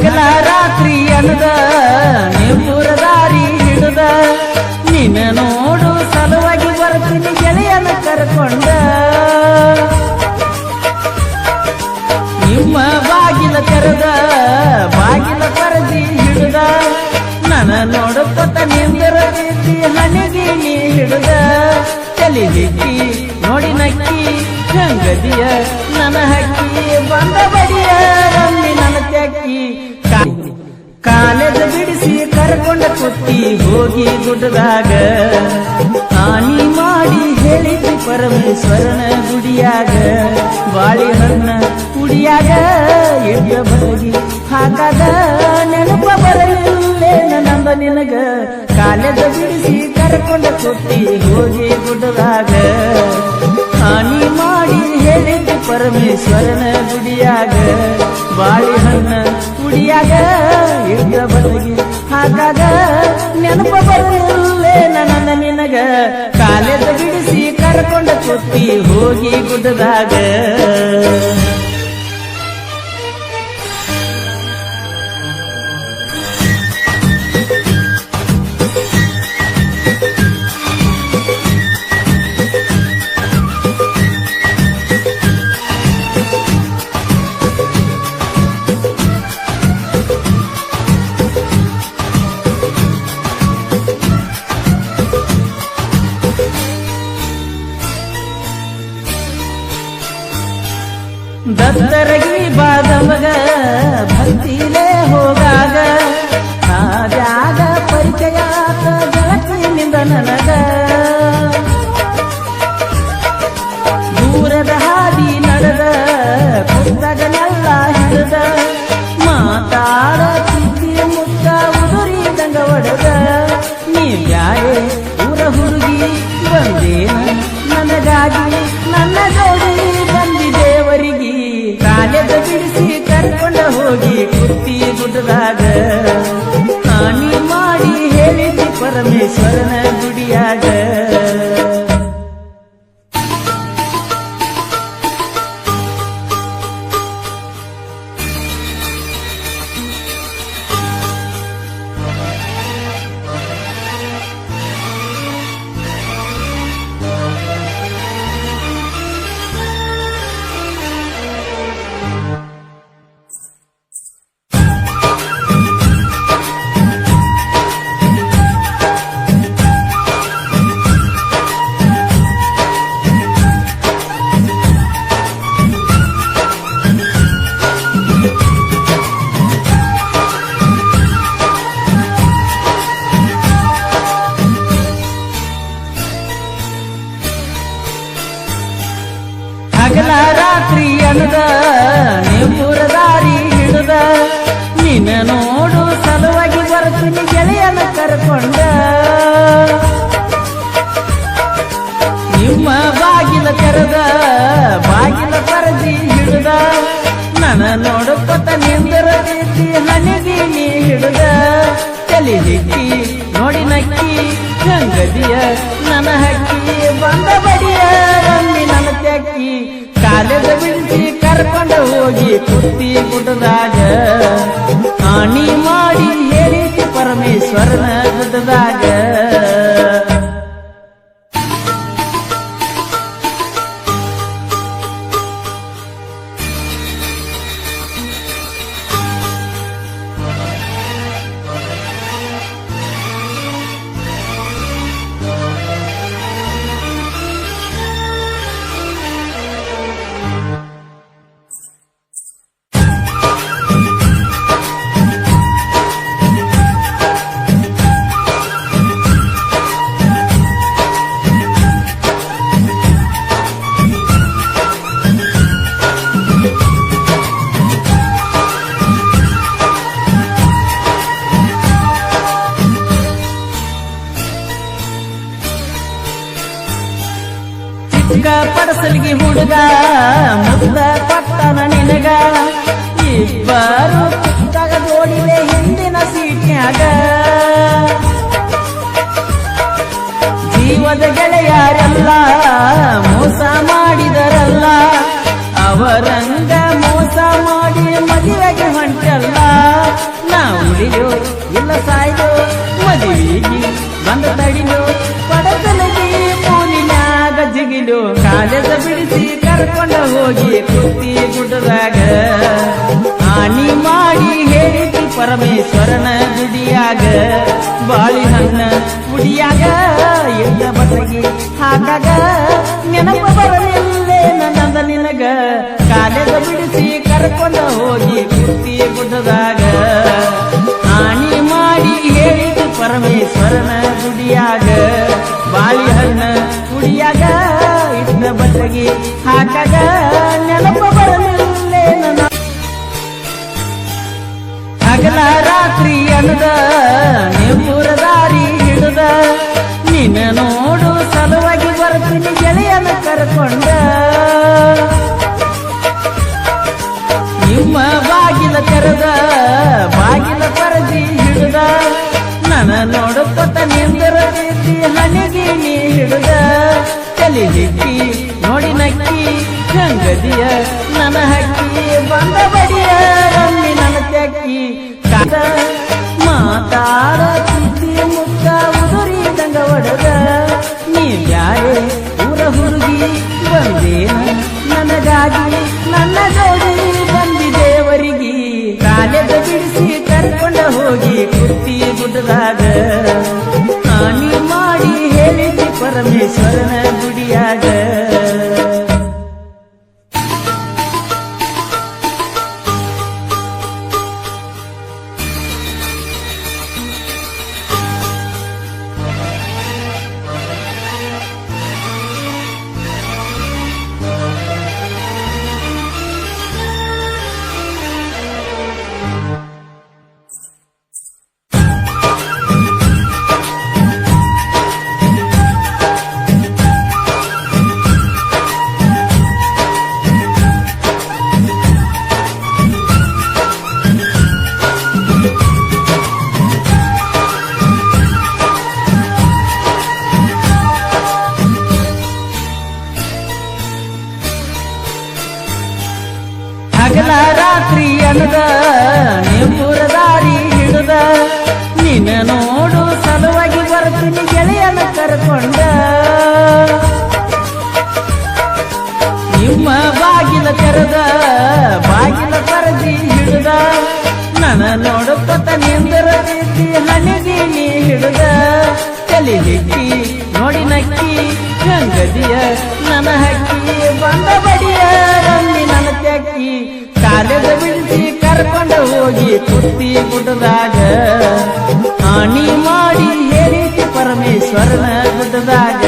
ಹಗಲ ರಾತ್ರಿ ಅನ್ನದ ನಿಮ್ಮೂರ ದಾರಿ ಹಿಡಿದ ನಿನ್ನ ನೋಡು ಸಲುವಾಗಿ ಬರ್ತೀನಿ ಗೆಳೆಯನ ಕರ್ಕೊಂಡ ನಿಮ್ಮ ಬಾಗಿಲ ತೆರೆದ ಬಾಗಿಲ ಪರದಿ ಹಿಡಿದ ನನ್ನ ನೋಡುತ್ತ ನಿಂದರ ರೀತಿ ಹಣಿಗೆ ನೀ ಹಿಡಿದ ತಲೆ ಹಿಕ್ಕಿ ನೋಡಿ ನಕ್ಕಿ ಗಂಗದಿಯ ನನ್ನ ಹಕ್ಕಿ ಬಂದ ಬಡಿಯ ರಮ್ಮಿ ನನ್ನ ತೆಕ್ಕಿ ಕಾಲೇಜ್ ಬಿಡಿಸಿ ಕರ್ಕೊಂಡ ಕುತ್ತಿ ಹೋಗಿ ಗುಡ್ಡದಾಗ ಹಾನಿ ಮಾಡಿ ಹೇಳಿದ್ರಿ ಪರಮೇಶ್ವರನ ಗುಡಿಯಾಗ ಬಾಳೆಹಣ್ಣ ಕುಡಿಯಾಗ ಎಡ್ಡ ಬರಗಿ ಹಾಕಾಗ ನೆನಪ ಬರಲಿಲ್ಲೇನ ನಂದ ನಿನಗ ಕಾಲೇಜ್ ಬಿಡಿಸಿ ಕರ್ಕೊಂಡ ಕುತ್ತಿ ಹೋಗಿ ಗುಡ್ಡದಾಗ ಹಾನಿ ಮಾಡಿ ಹೇಳಿದ್ರಿ ಪರಮೇಶ್ವರನ ಗುಡಿಯಾಗ ಬಾಳೆಹಣ್ಣ ಕುಡಿಯಾಗ ಎಡ್ಡ ಬರಗಿ ಹಾಕಾಗ ನೆನಪ ಬರಲಿಲ್ಲೇನ ನಂದ ನಿನಗ ಕಾಲೇಜ್ ಬಿಡಿಸಿ ಕರ್ಕೊಂಡ ಕುತ್ತಿ ಹೋಗಿ ಗುಡ್ಡದಾಗ ದತ್ತರಗಿ ಬಾದಮಗ ಭಕ್ತಿಲೇ ಹೋಗಾಗ ಆದಾಗ ಪರಿಚಯ ಜಗತ್ತಿನಿಂದ ನನಗ ದೂರದ ಹಾದಿ ನಡೆದ ಪುಸ್ತಕನೆಲ್ಲ ಹಿಡಿದ ಮಾತಾಡ ಚಿಕ್ಕಿ ಮುತ್ತ ಉದುರಿದಂಗ ಒಡೆದ ನೀ ಯಾರೇ ಊರ ಹುಡುಗಿ ಬಂದೇನ ನನಗಾಗಿ ನನ್ನ ಜೋಡಿ ಬಂದಿದೇವರಿಗೆ ಕಾಲೇಜ ಬಿಡಿಸಿ ಕರ್ಕೊಂಡ ಹೋಗಿ ಕುತ್ತಿ ಗುಡ್ಡದಾಗ ಹಾನಿ ಮಾಡಿ ಹೇಳಿದ್ದಿ ಪರಮೇಶ್ವರನ ಗುಡಿಯಾಗ ಹಗಲ ರಾತ್ರಿ ಅನ್ನದ ನಿಮ್ಮೂರ ದಾರಿ ಹಿಡಿದ ನಿನ್ನ ನೋಡು ಸಲುವಾಗಿ ಬರ್ತೀನಿ ಗೆಳೆಯನ ಕರ್ಕೊಂಡ ನಿಮ್ಮ ಬಾಗಿಲ ತೆರೆದ ಬಾಗಿಲ ಪರದಿ ಹಿಡಿದ ನನ್ನ ನೋಡುತ್ತ ನಿಂದರ ರೀತಿ ಹಣಿಗೆ ನೀ ಹಿಡಿದ ತಲೆ ಹಿಕ್ಕಿ ನೋಡಿ ನಕ್ಕಿ ಗಂಗದಿಯ ನನ್ನ ಹಕ್ಕಿ ಬಂದ ಬಡಿಯ ರಮ್ಮಿ ನನ್ನ ತೆಕ್ಕಿ ಕಾಲೇಜ ಬಿಡಿಸಿ ಕರ್ಕೊಂಡ ಹೋಗಿ ಕುತ್ತಿ ಗುಡ್ಡದಾಗ ಹಾನಿ ಮಾಡಿ ಹೇಳಿದ್ದಿ ಪರಮೇಶ್ವರನ ಗುಡ್ಡದಾಗ ಪಡಸಲಿಗೆ ಹುಡುಗ ಮುದ್ದ ಪಟ್ಟನ ನಿನಗ ಇಬ್ಬರು ಪುಸ್ತಕ ಜೋಡಿಲೆ ಹಿಂದಿನ ಸೀಟ್ನ್ಯಾಗ ಜೀವದ ಗೆಳೆಯರೆಲ್ಲ ಮೋಸ ಮಾಡಿದರಲ್ಲ ಅವರಂಗ ಮೋಸ ಮಾಡಿ ಮದುವೆಗೆ ಹೊಂಟಲ್ಲ ನಾ ಉಳಿಯೋ ಇಲ್ಲ ಸಾಯ್ದೋ ಮದುವೆಗೆ ಬಂದ ತಡಿಯೋ ಪಡತಲಗಿ ಮೂಲಿನಾಗ ಜಿಗಿಲು ಕಾಲೇಜ ಬಿಡಿಸಿ ಕರ್ಕೊಂಡ ಹೋಗಿ ಕುತ್ತಿ ಗುಡ್ಡದಾಗ ಹಾನಿ ಮಾಡಿ ಹೇಳಿತಿ ಪರಮೇಶ್ವರನ ಗುಡಿಯಾಗ ಬಾಳಿಹಣ್ಣ ಗುಡಿಯಾಗ ಎದ್ದ ಬಸಗಿ ಹಾಕಾಗ ನೆನಪ ಬರಲಿಲ್ಲೇ ನನ್ನದ ನಿನಗ ಕಾಲೇಜ ಬಿಡಿಸಿ ಕರ್ಕೊಂಡ ಹೋಗಿ ಕುತ್ತಿ ಗುಡ್ಡದಾಗ ಹಾನಿ ಮಾಡಿ ಹೇಳಿತಿ ಪರಮೇಶ್ವರನ ಗುಡಿಯಾಗ ಬಾಳಿಹಣ್ಣ ಗುಡಿಯಾಗ ಇದ್ದ ಬಸಗಿ ಹಾಕಾಗ ನೆನಪ ಬರಲಿಲ್ಲೇ ನನ್ನ ಹಗಲ ರಾತ್ರಿ ಅನ್ನದ ನೆಮ್ಮೂರ ದಾರಿ ಹಿಡಿದ ನಿನ್ನ ನೋಡು ಸಲುವಾಗಿ ಬರ್ತೀನಿ ಗೆಳೆಯನ ಕರ್ಕೊಂಡ ನಿಮ್ಮ ಬಾಗಿಲ ತೆರೆದ ಬಾಗಿಲ ಪರದಿ ಹಿಡಿದ ನನ್ನ ನೋಡುತ್ತ ನಿಂದರ ರೀತಿ ಹನಿಗೆ ನೀ ಹಿಡಿದ ತಲೆ ಹಿಕ್ಕಿ ನೋಡಿ ನಕ್ಕಿ ಗಂಗದಿಯ ನನ್ನ ಹಕ್ಕಿ ಬಂದ ಬಡಿಯ ರಮ್ಮಿ ನನ್ನ ತೆಕ್ಕಿ ಕಾದ ಮಾತಾಡ ಚಿತ್ತಿ ಮುತ್ತ ಉದುರಿದಂಗ ಒಡದ ನೀ ಯಾರೇ ಊರ ಹುಡುಗಿ ಬಂದೇನ ನನಗಾಗಿ ನನ್ನ ಜೋಡಿ ಬಂದಿದೇವರಿಗೆ ಕಾಲೇಜ ಬಿಡಿಸಿ ಕರ್ಕೊಂಡ ಹೋಗಿ ಕುತ್ತಿ ಗುಡ್ಡದಾಗ ಹಾನಿ ಮಾಡಿ ಹೇಳಿದಿ ಪರಮೇಶ್ವರನ ಗುಡಿಯಾಗ ಹಗಲ ರಾತ್ರಿ ಅನ್ನದ ನೆಮ್ಮೂರ ದಾರಿ ಹಿಡಿದ ನಿನ್ನ ನೋಡು ಸಲುವಾಗಿ ಬರ್ತೀನಿ ಗೆಳೆಯನ ಕರ್ಕೊಂಡ ನಿಮ್ಮ ಬಾಗಿಲ ತೆರೆದ ಬಾಗಿಲ ಪರದಿ ಹಿಡಿದ ನನ್ನ ನೋಡುತ್ತ ನಿಂದರ ರೀತಿ ಹನಿಗೆ ನೀ ಹಿಡಿದ ತಲೆ ಹಿಕ್ಕಿ ನೋಡಿ ನಕ್ಕಿ ಗಂಗದಿಯ ನನ್ನ ಹಕ್ಕಿ ಬಂದ ಬಡಿಯ ರಮ್ಮಿ ನನ್ನ ತೆಕ್ಕಿ ಕಾಲೇಜ ಬಿಡಿಸಿ ಕರ್ಕೊಂಡ ಹೋಗಿ ಕುತ್ತಿ ಗುಡ್ಡದಾಗ ಹಾನಿ ಮಾಡಿ ಹೇಳಿತಿ ಪರಮೇಶ್ವರನ ಗುಡ್ಡದಾಗ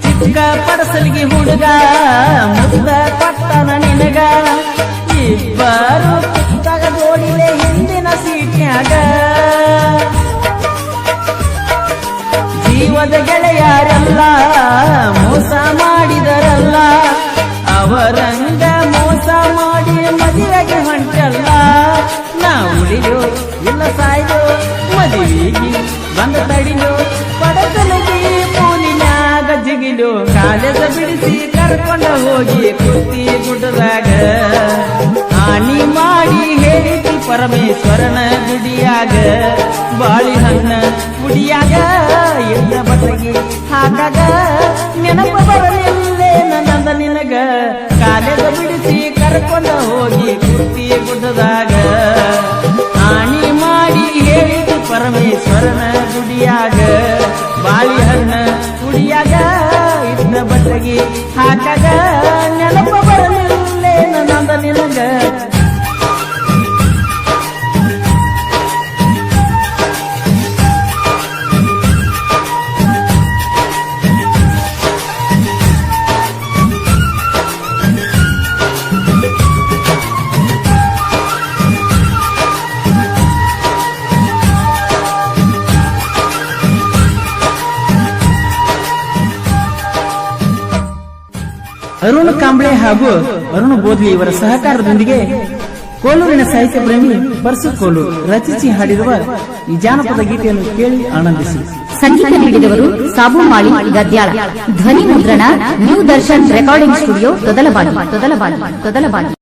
ಚಿಕ್ಕ ಪಡಸಲಿಗೆ ಹುಡುಗ ಮುದ್ದ ಕೊಟ್ಟನ ನಿನಗ ಇಬ್ಬರು ಪುಸ್ತಕ ಜೋಡಿಲೆ ಹಿಂದಿನ ಸೀಟ್ನ್ಯಾಗ ಜೀವದ ಗೆಳೆಯರೆಲ್ಲ ಮೋಸ ಮಾಡಿದರಲ್ಲ ಅವರಂಗ ಮೋಸ ಮಾಡಿ ಮದುವೆಗೆ ಹೊಂಟಲ್ಲ ನಾ ಉಳಿಯೋ ಇಲ್ಲ ಸಾಯ್ದೋ ಮದುವೆಗೆ ಬಂದ ತಡಿಯೋ ಪಡತಲಗಿ ಮೂಲಿನಾಗ ಜಿಗಿಲು ಕಾಲೇಜ ಬಿಡಿಸಿ ಕರ್ಕೊಂಡ ಹೋಗಿ ಕುತ್ತಿ ಗುಡ್ಡದಾಗ ಹಾನಿ ಮಾಡಿ ಹೇಳಿತಿ ಪರಮೇಶ್ವರನ ಗುಡಿಯಾಗ ಬಾಳಿಹಣ್ಣ ಗುಡಿಯಾಗ ಎದ್ದ ಬಸಗಿ ಹಾಕಾಗ ನೆನಪ ಬರಲಿಲ್ಲೇ ನನ್ನದ ನಿನಗ ಕಾಲೇಜ ಬಿಡಿಸಿ ಕರ್ಕೊಂಡ ಹೋಗಿ ಕುತ್ತಿ ಗುಡ್ಡದಾಗ ಹಾನಿ ಮಾಡಿ ಹೇಳಿತಿ ಪರಮೇಶ್ವರನ ಗುಡಿಯಾಗ ಬಾಳಿಹಣ್ಣ ಗುಡಿಯಾಗ ಇದ್ದ ಬಸಗಿ ಹಾಕಾಗ ನೆನಪ ಅರುಣ್ ಕಾಂಬ್ಳೆ ಹಾಗೂ ಅರುಣ್ ಬೋದ್ಲಿ ಇವರ ಸಹಕಾರದೊಂದಿಗೆ ಕೋಲೂರಿನ ಸಾಹಿತ್ಯ ಪ್ರೇಮಿ ಪರ್ಸು ಕೋಲೂರು ರಚಿಸಿ ಹಾಡಿರುವ ಈ ಜಾನಪದ ಗೀತೆಯನ್ನು ಕೇಳಿ ಆನಂದಿಸಿ. ಸಂಗೀತ ನೀಡಿದವರು ಸಾಬು ಮಾಳಿ ಗದ್ಯಾಳ. ಧ್ವನಿ ಮುದ್ರಣ new Darshan recording studio Todalbagi.